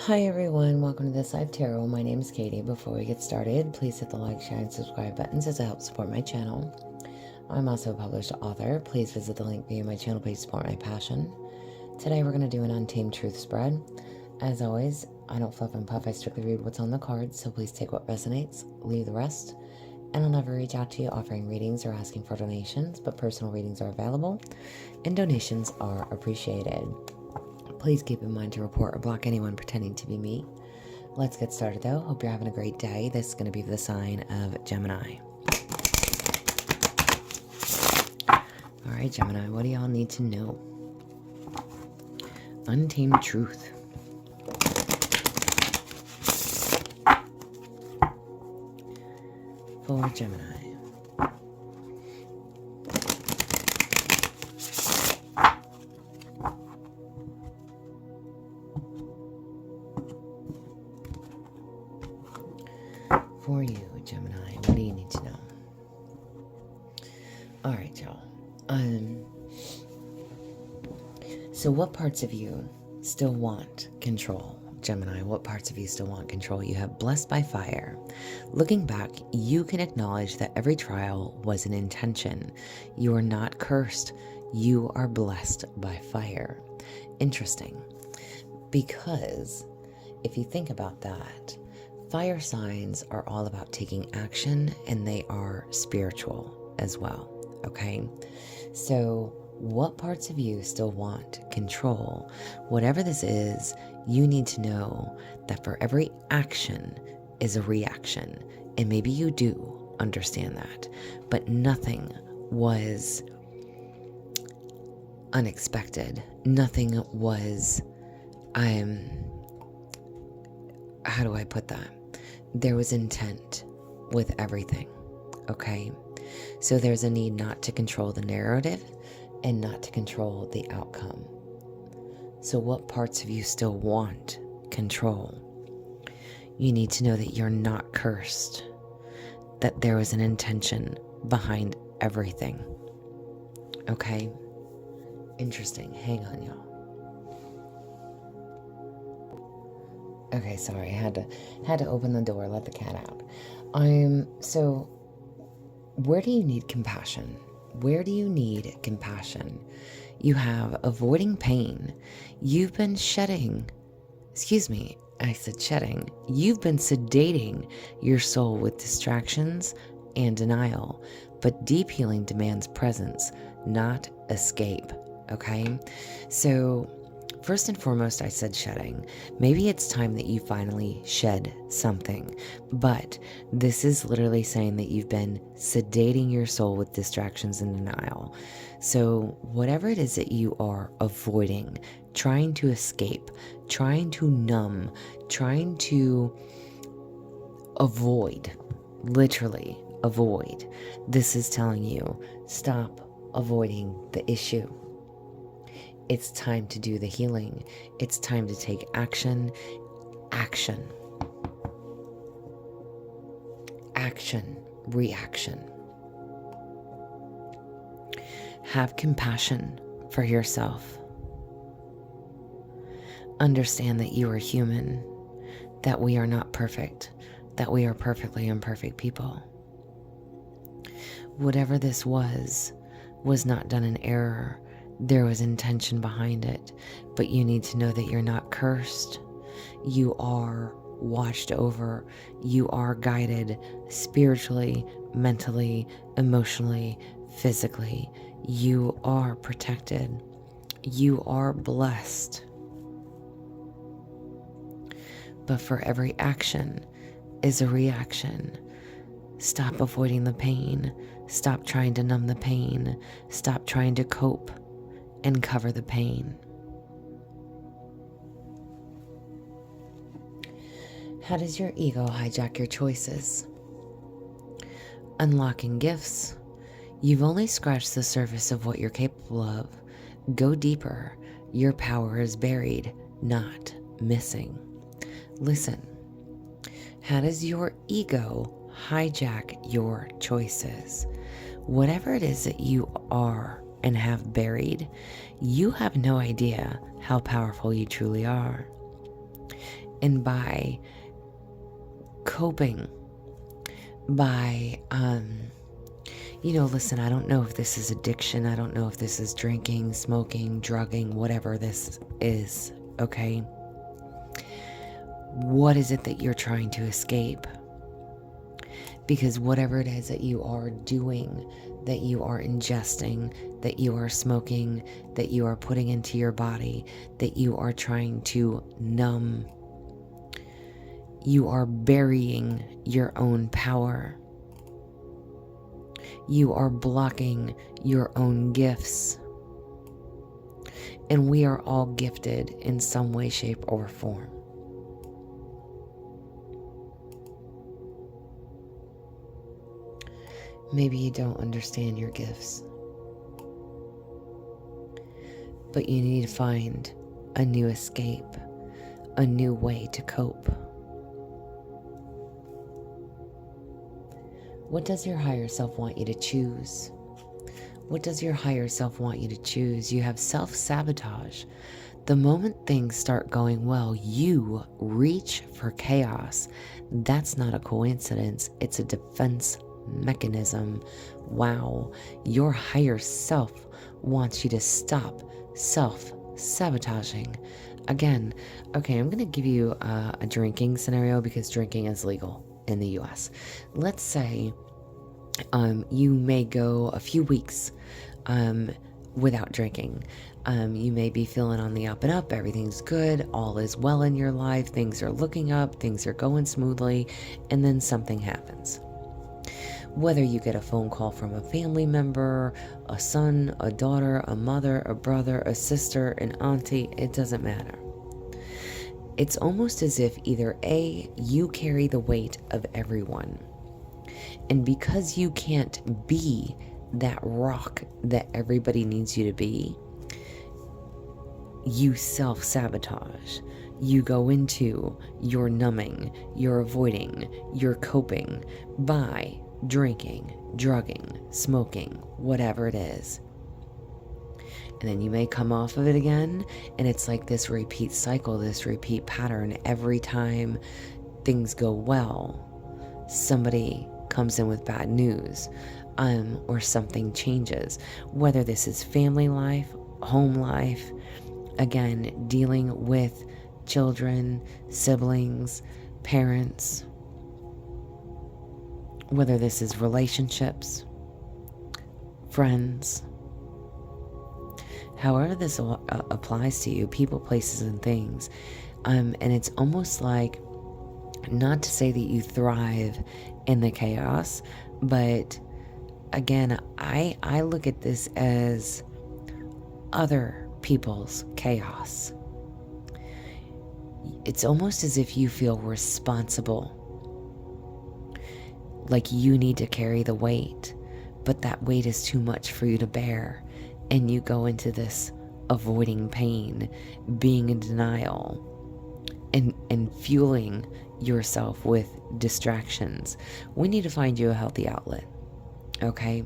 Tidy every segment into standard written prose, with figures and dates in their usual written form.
Hi everyone, welcome to This Live Tarot. My name is Katie. Before we get started, please hit the like, share, and subscribe buttons as it helps support my channel. I'm also a published author. Please visit the link via my channel page to support my passion. Today we're going to do an Untamed truth spread. As always, I don't fluff and puff, I strictly read what's on the cards, so please take what resonates, leave the rest. And I'll never reach out to you offering readings or asking for donations, but personal readings are available, and donations are appreciated. Please keep in mind to report or block anyone pretending to be me. Let's get started though. Hope you're having a great day. This is going to be the sign of Gemini. Alright, Gemini, what do y'all need to know? Untamed truth. For Gemini. For you, Gemini, what do you need to know? Alright, y'all. So what parts of you still want control? Gemini, what parts of you still want control? You have blessed by fire. Looking back, you can acknowledge that every trial was an intention. You are not cursed. You are blessed by fire. Interesting. Because if you think about that, fire signs are all about taking action, and they are spiritual as well, okay? So what parts of you still want control? Whatever this is, you need to know that for every action is a reaction. And maybe you do understand that, but nothing was unexpected. Nothing was, how do I put that? There was intent with everything, okay? So there's a need not to control the narrative and not to control the outcome. So what parts of you still want control? You need to know that you're not cursed, that there was an intention behind everything, okay? Interesting. Hang on, y'all. Okay, sorry, I had to open the door, let the cat out. So where do you need compassion? Where do you need compassion? You have avoiding pain. You've been shedding, I said shedding. You've been sedating your soul with distractions and denial, but deep healing demands presence, not escape, okay? So first and foremost, I said shedding. Maybe it's time that you finally shed something, but this is literally saying that you've been sedating your soul with distractions and denial. So whatever it is that you are avoiding, trying to escape, trying to numb, trying to avoid, literally avoid, this is telling you, stop avoiding the issue. It's time to do the healing. It's time to take action. Action. Action. Reaction. Have compassion for yourself. Understand that you are human, that we are not perfect, that we are perfectly imperfect people. Whatever this was not done in error. There was intention behind it, but you need to know that you're not cursed. You are watched over. You are guided spiritually, mentally, emotionally, physically. You are protected. You are blessed. But for every action is a reaction. Stop avoiding the pain. Stop trying to numb the pain. Stop trying to cope and cover the pain. How does your ego hijack your choices? Unlocking gifts. You've only scratched the surface of what you're capable of. Go deeper. Your power is buried, not missing. Listen. How does your ego hijack your choices? Whatever it is that you are and have buried, you have no idea how powerful you truly are. And by coping, by, listen, I don't know if this is addiction. I don't know if this is drinking, smoking, drugging, whatever this is, okay? What is it that you're trying to escape? Because whatever it is that you are doing, that you are ingesting, that you are smoking, that you are putting into your body, that you are trying to numb, you are burying your own power. You are blocking your own gifts. And we are all gifted in some way, shape, or form. Maybe you don't understand your gifts, but you need to find a new escape, a new way to cope. What does your higher self want you to choose? What does your higher self want you to choose? You have self-sabotage. The moment things start going well, you reach for chaos. That's not a coincidence. It's a defense mechanism. Wow. Your higher self wants you to stop self-sabotaging. Again, okay, I'm going to give you a drinking scenario because drinking is legal in the US. Let's say you may go a few weeks without drinking. You may be feeling on the up and up. Everything's good. All is well in your life. Things are looking up. Things are going smoothly. And then something happens. Whether you get a phone call from a family member, a son, a daughter, a mother, a brother, a sister, an auntie, it doesn't matter. It's almost as if either A, you carry the weight of everyone. And because you can't be that rock that everybody needs you to be, you self-sabotage. You go into your numbing, your avoiding, your coping by drinking, drugging, smoking, whatever it is. And then you may come off of it again, and it's like this repeat cycle, this repeat pattern. Every time things go well, somebody comes in with bad news, or something changes. Whether this is family life, home life, again, dealing with children, siblings, parents, whether this is relationships, friends, however this applies to you, people, places, and things. And it's almost like, not to say that you thrive in the chaos, but again, I look at this as other people's chaos. It's almost as if you feel responsible, like you need to carry the weight, but that weight is too much for you to bear. And you go into this avoiding pain, being in denial, and fueling yourself with distractions. We need to find you a healthy outlet. Okay?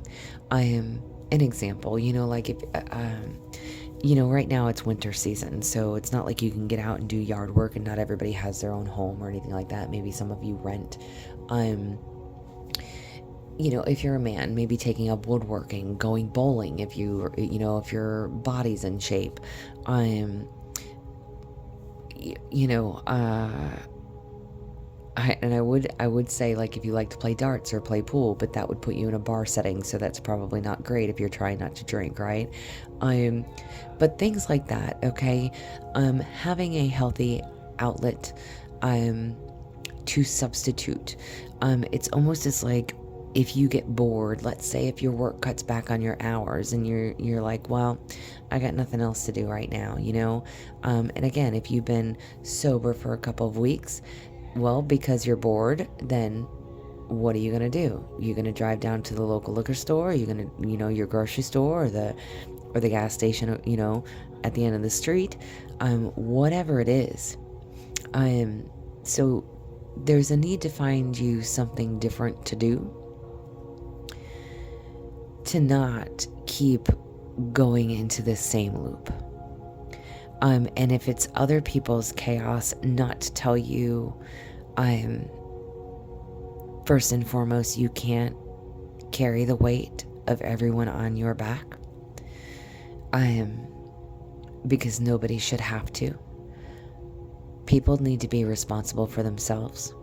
I am an example, like if, right now it's winter season, so it's not like you can get out and do yard work, and not everybody has their own home or anything like that. Maybe some of you rent. If you're a man, maybe taking up woodworking, going bowling, if if your body's in shape. I would say, like, if you like to play darts or play pool, but that would put you in a bar setting, so that's probably not great if you're trying not to drink, right? But things like that, okay? Having a healthy outlet to substitute. It's almost as like, if you get bored, let's say if your work cuts back on your hours and you're like, well, I got nothing else to do right now, and again, if you've been sober for a couple of weeks, well, because you're bored, then what are you going to do? You're going to drive down to the local liquor store, or you're going to, your grocery store, or the gas station, at the end of the street, whatever it is. So there's a need to find you something different to do, to not keep going into this same loop. And if it's other people's chaos, not to tell you, first and foremost, you can't carry the weight of everyone on your back. Because nobody should have to. People need to be responsible for themselves.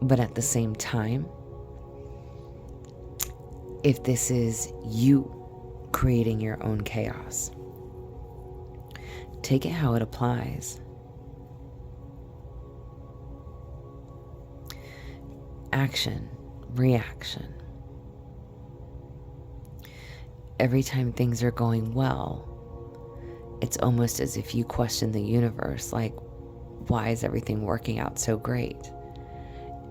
But at the same time, if this is you creating your own chaos, take it how it applies. Action, reaction. Every time things are going well, it's almost as if you question the universe, like, why is everything working out so great?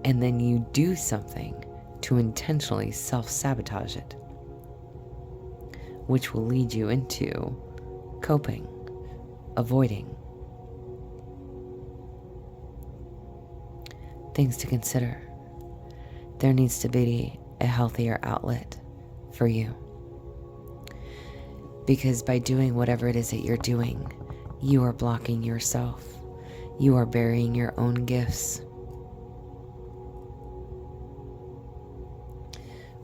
And then you do something to intentionally self-sabotage it, which will lead you into coping, avoiding. Things to consider. There needs to be a healthier outlet for you. Because by doing whatever it is that you're doing, you are blocking yourself. You are burying your own gifts.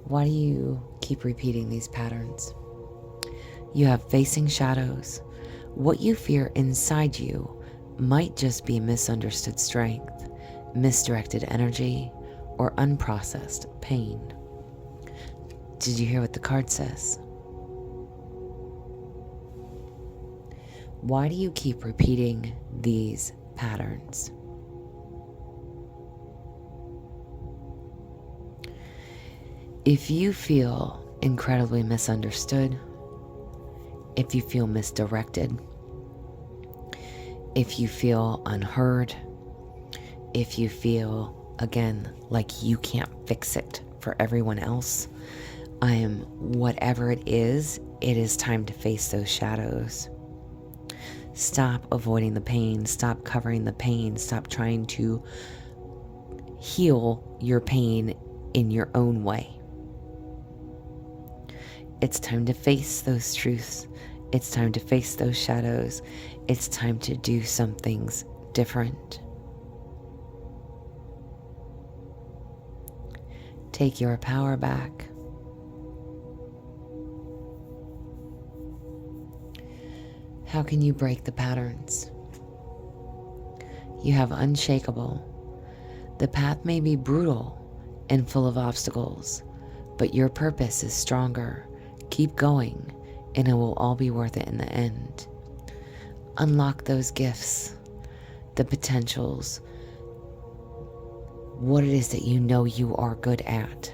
Why do you keep repeating these patterns? You have facing shadows. What you fear inside you might just be misunderstood strength, misdirected energy, or unprocessed pain. Did you hear what the card says? Why do you keep repeating these patterns? If you feel incredibly misunderstood, if you feel misdirected, if you feel unheard, if you feel, again, like you can't fix it for everyone else, whatever it is time to face those shadows. Stop avoiding the pain. Stop covering the pain. Stop trying to heal your pain in your own way. It's time to face those truths. It's time to face those shadows. It's time to do some things different. Take your power back. How can you break the patterns? You have unshakable. The path may be brutal and full of obstacles, but your purpose is stronger. Keep going, and it will all be worth it in the end. Unlock those gifts, the potentials, what it is that you know you are good at.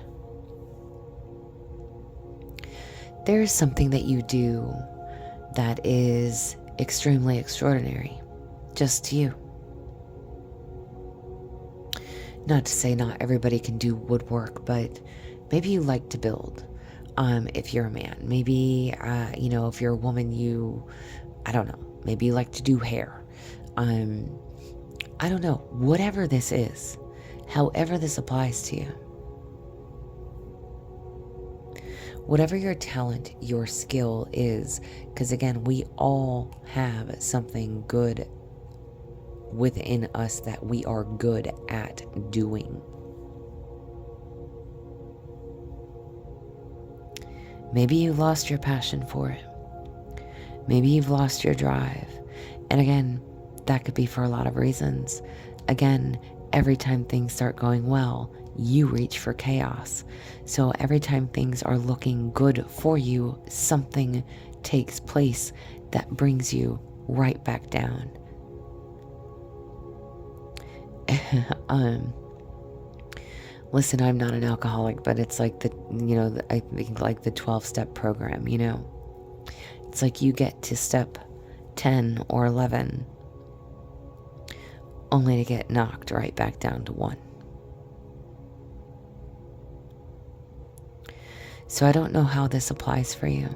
There is something that you do that is extremely extraordinary, just you. Not to say not everybody can do woodwork, but maybe you like to build. If you're a man, maybe, if you're a woman, I don't know, maybe you like to do hair. I don't know, whatever this is, however this applies to you. Whatever your talent, your skill is, because again, we all have something good within us that we are good at doing. Maybe you lost your passion for it. Maybe you've lost your drive. And again, that could be for a lot of reasons. Again, every time things start going well, you reach for chaos. So every time things are looking good for you, something takes place that brings you right back down. Listen, I'm not an alcoholic, but it's like I think like the 12-step program, It's like you get to step 10 or 11 only to get knocked right back down to 1. So I don't know how this applies for you.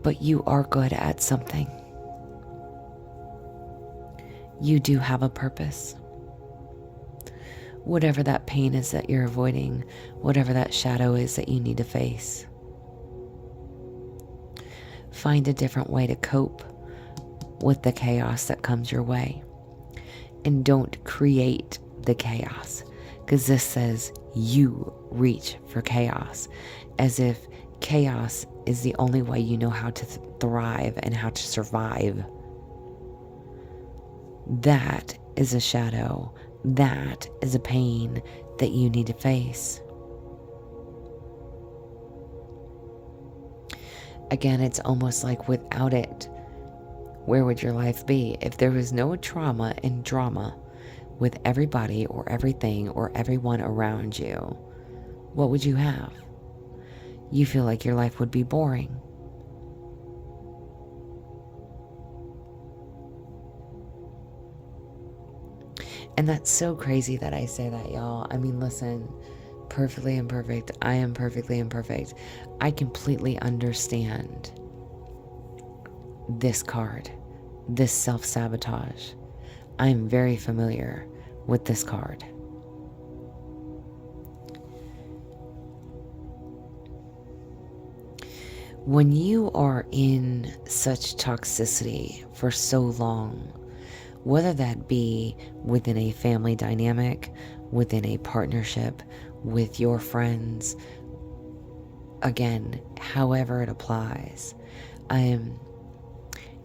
But you are good at something. You do have a purpose. Whatever that pain is that you're avoiding, whatever that shadow is that you need to face. find a different way to cope with the chaos that comes your way. And don't create the chaos, because this says you reach for chaos, as if chaos is the only way you know how to thrive and how to survive. That is a shadow. That is a pain that you need to face. Again, it's almost like without it, where would your life be? If there was no trauma and drama with everybody or everything or everyone around you, what would you have? You feel like your life would be boring. And that's so crazy that I say that, y'all. I mean, listen, perfectly imperfect. I am perfectly imperfect. I completely understand this card, this self-sabotage. I am very familiar with this card. When you are in such toxicity for so long, whether that be within a family dynamic, within a partnership, with your friends, again, however it applies,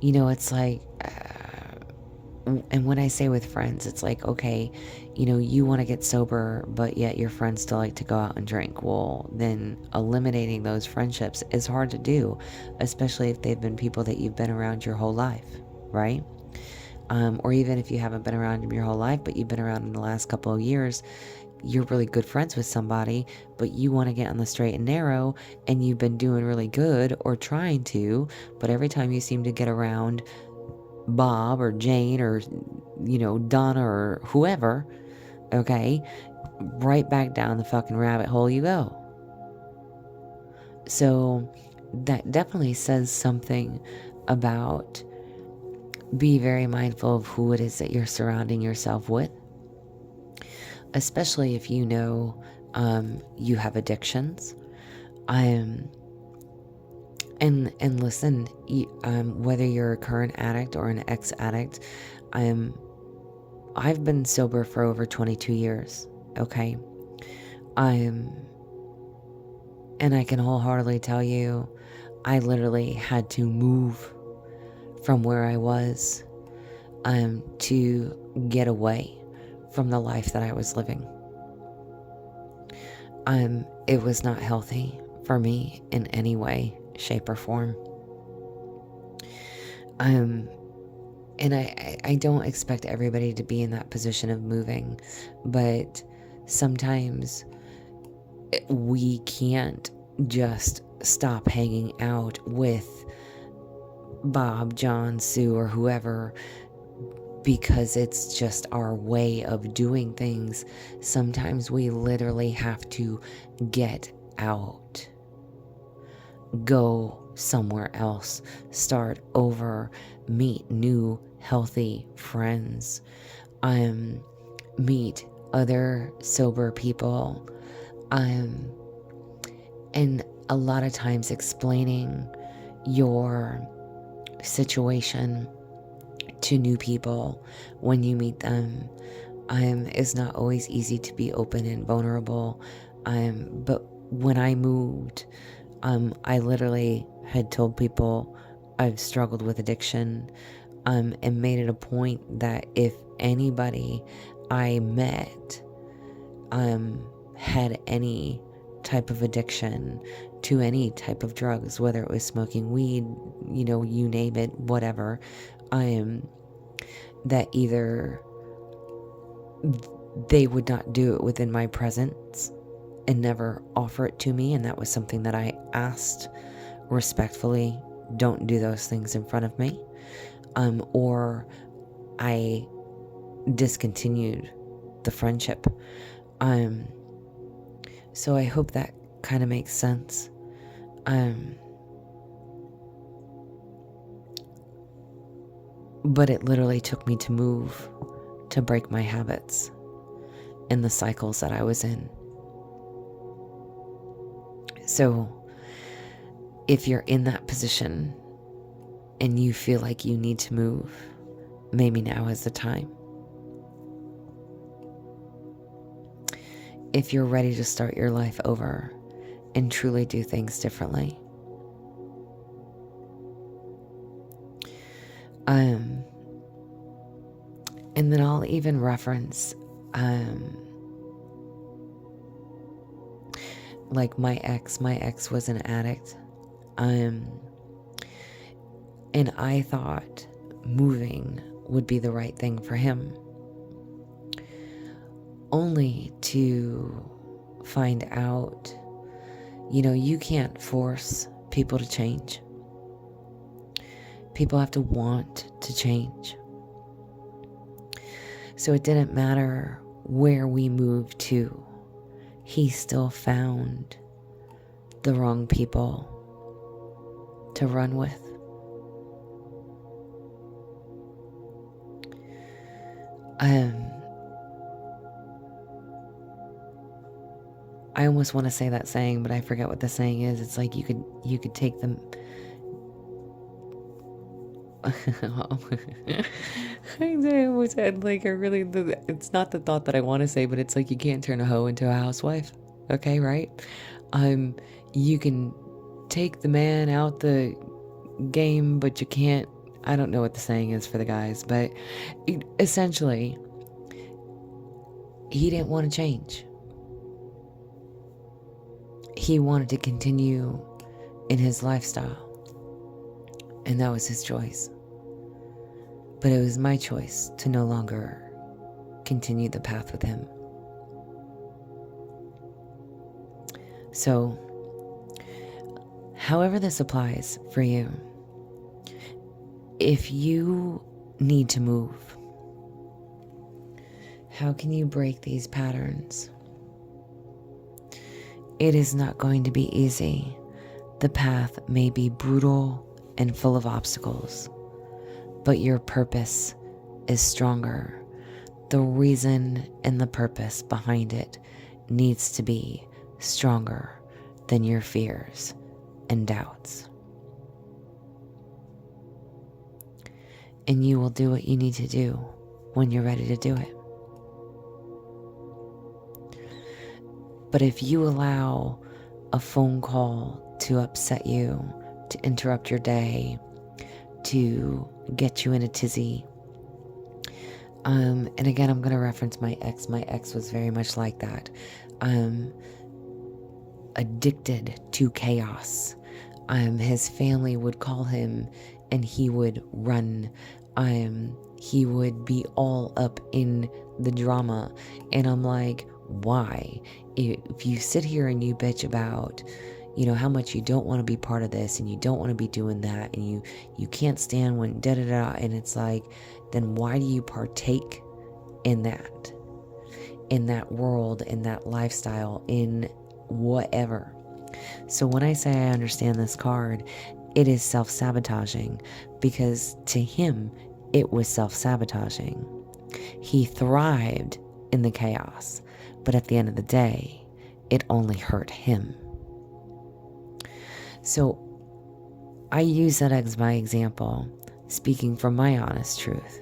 it's like, and when I say with friends, it's like, okay, you want to get sober, but yet your friends still like to go out and drink. Well, then eliminating those friendships is hard to do, especially if they've been people that you've been around your whole life, right? Or even if you haven't been around them your whole life, but you've been around in the last couple of years, you're really good friends with somebody, but you want to get on the straight and narrow, and you've been doing really good or trying to, but every time you seem to get around Bob or Jane or, Donna or whoever, okay, right back down the fucking rabbit hole you go. So that definitely says something about be very mindful of who it is that you're surrounding yourself with, especially if you know you have addictions. And listen, whether you're a current addict or an ex-addict, I've been sober for over 22 years, okay? And I can wholeheartedly tell you, I literally had to move from where I was to get away from the life that I was living. It was not healthy for me in any way, shape, or form. And I don't expect everybody to be in that position of moving, but sometimes we can't just stop hanging out with Bob, John, Sue, or whoever because it's just our way of doing things. Sometimes we literally have to get out, go somewhere else, start over, meet new healthy friends, meet other sober people, and a lot of times explaining your situation to new people when you meet them is not always easy to be open and vulnerable. But when I moved, I literally had told people I've struggled with addiction, and made it a point that if anybody I met had any type of addiction to any type of drugs, whether it was smoking weed, you name it, whatever, that either they would not do it within my presence and never offer it to me, and that was something that I asked respectfully, don't do those things in front of me, or I discontinued the friendship. So I hope that kind of makes sense. But it literally took me to move to break my habits and the cycles that I was in. So if you're in that position, and you feel like you need to move, maybe now is the time. If you're ready to start your life over and truly do things differently. And then I'll even reference like my ex was an addict. And I thought moving would be the right thing for him. Only to find out, you can't force people to change. People have to want to change. So it didn't matter where we moved to. He still found the wrong people to run with. I almost want to say that saying, but I forget what the saying is. It's like you could take them. I almost had it's not the thought that I want to say, but it's like you can't turn a hoe into a housewife. Okay, right? You can take the man out the game, but you can't. I don't know what the saying is for the guys, but essentially, he didn't want to change. He wanted to continue in his lifestyle, and that was his choice. But it was my choice to no longer continue the path with him. So, however this applies for you, if you need to move, how can you break these patterns? It is not going to be easy. The path may be brutal and full of obstacles, but your purpose is stronger. The reason and the purpose behind it needs to be stronger than your fears and doubts. And you will do what you need to do when you're ready to do it. But if you allow a phone call to upset you, to interrupt your day, to get you in a tizzy, and again, I'm going to reference my ex. My ex was very much like that. Addicted to chaos. His family would call him and he would run. He would be all up in the drama. And I'm like, why? If you sit here and you bitch about, how much you don't want to be part of this and you don't want to be doing that and you can't stand when da-da-da, and it's like, then why do you partake in that world, in that lifestyle, in whatever? So when I say I understand this card, it is self-sabotaging, because to him, it was self-sabotaging. He thrived in the chaos, but at the end of the day, it only hurt him. So I use that as my example, speaking from my honest truth.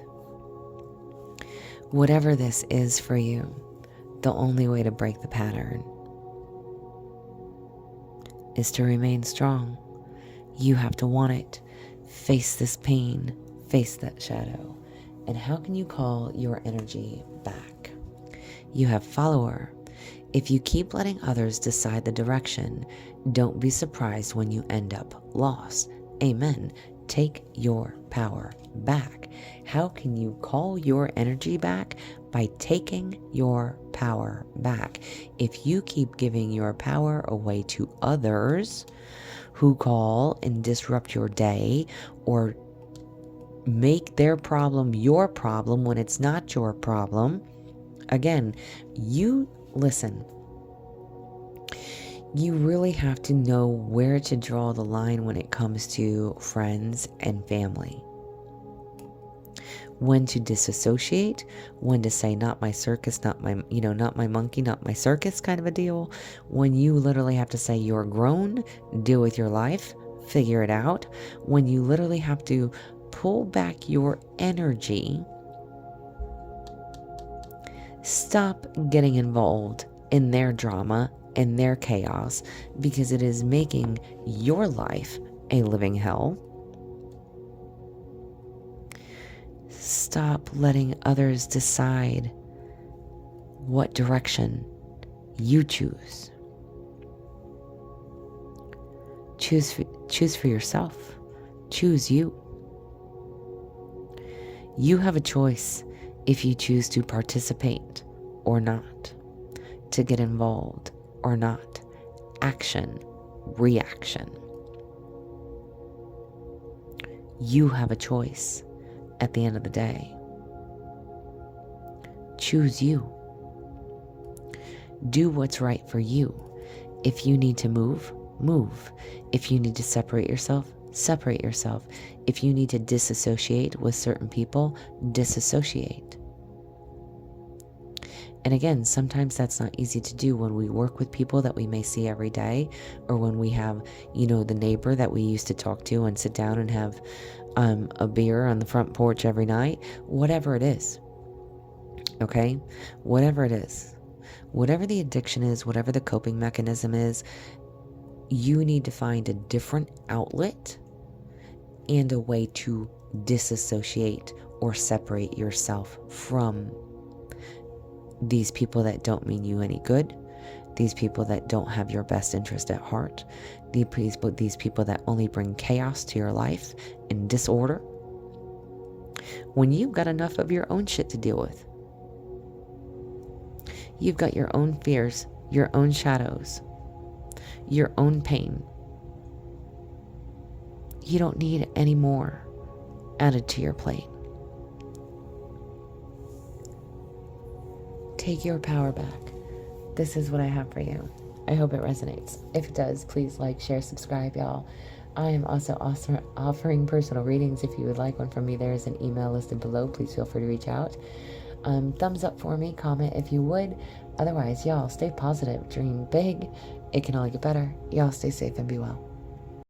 Whatever this is for you, the only way to break the pattern is to remain strong. You have to want it. Face this pain, face that shadow. And how can you call your energy back? You have follower. If you keep letting others decide the direction, don't be surprised when you end up lost. Amen. Take your power back. How can you call your energy back? By taking your power back. If you keep giving your power away to others who call and disrupt your day, or make their problem your problem when it's not your problem, again, listen, you really have to know where to draw the line when it comes to friends and family. When to disassociate, when to say, not my circus, not my monkey, not my circus kind of a deal. When you literally have to say, you're grown, deal with your life, figure it out, when you literally have to pull back your energy, stop getting involved in their drama and their chaos, because it is making your life a living hell. Stop letting others decide what direction you choose. Choose for yourself. Choose you. You have a choice if you choose to participate or not, to get involved or not. Action, reaction. You have a choice at the end of the day. Choose you. Do what's right for you. If you need to move, move. If you need to separate yourself, separate yourself. If you need to disassociate with certain people, disassociate. And again, sometimes that's not easy to do when we work with people that we may see every day, or when we have, the neighbor that we used to talk to and sit down and have a beer on the front porch every night. Whatever it is. Okay? Whatever it is. Whatever the addiction is, whatever the coping mechanism is, you need to find a different outlet and a way to disassociate or separate yourself from these people that don't mean you any good, these people that don't have your best interest at heart, these people that only bring chaos to your life and disorder, when you've got enough of your own shit to deal with. You've got your own fears, your own shadows, your own pain. You don't need any more added to your plate. Take your power back. This is what I have for you. I hope it resonates. If it does, please like, share, subscribe, y'all. I am also offering personal readings. If you would like one from me, there is an email listed below. Please feel free to reach out. Thumbs up for me, comment if you would. Otherwise, y'all, stay positive, dream big. It can only get better. Y'all stay safe and be well.